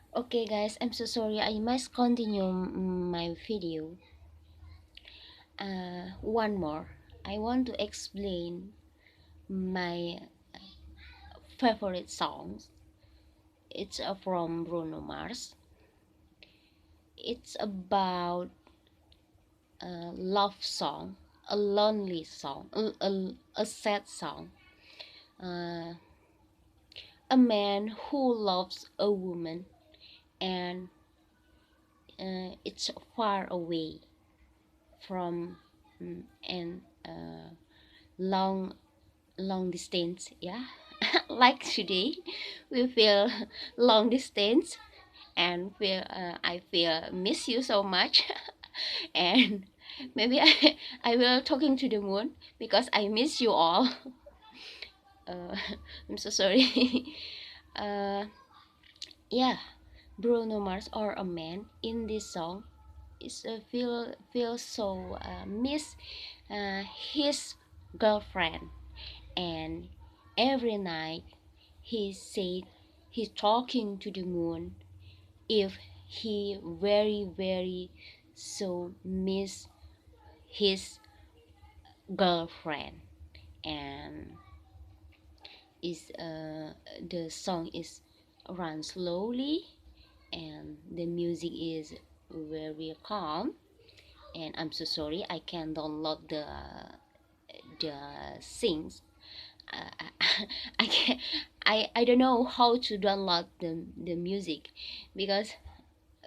Okay guys, I'm so sorry, I must continue my video. One more, I want to explain my favorite songs. It's from Bruno Mars. It's about a love song, a lonely song, a sad song. uh, a man who loves a woman, and it's far away from, and long long distance, yeah. Like today we feel long distance, and I feel miss you so much. And maybe I will talking to the moon because I miss you all. uh, I'm so sorry. uh, yeah, Bruno Mars or a man in this song is feel so miss his girlfriend, and every night he said he's talking to the moon if he very so miss his girlfriend. And is the song is run slowly, and the music is very calm. And I'm so sorry I can download the sings. I can I don't know how to download the music, because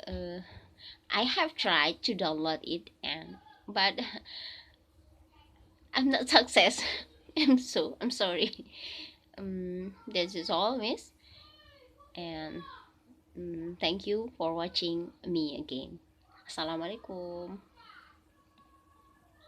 uh, I have tried to download it, and but I'm not success. I'm sorry. This is all, miss, and thank you for watching me again. Assalamualaikum.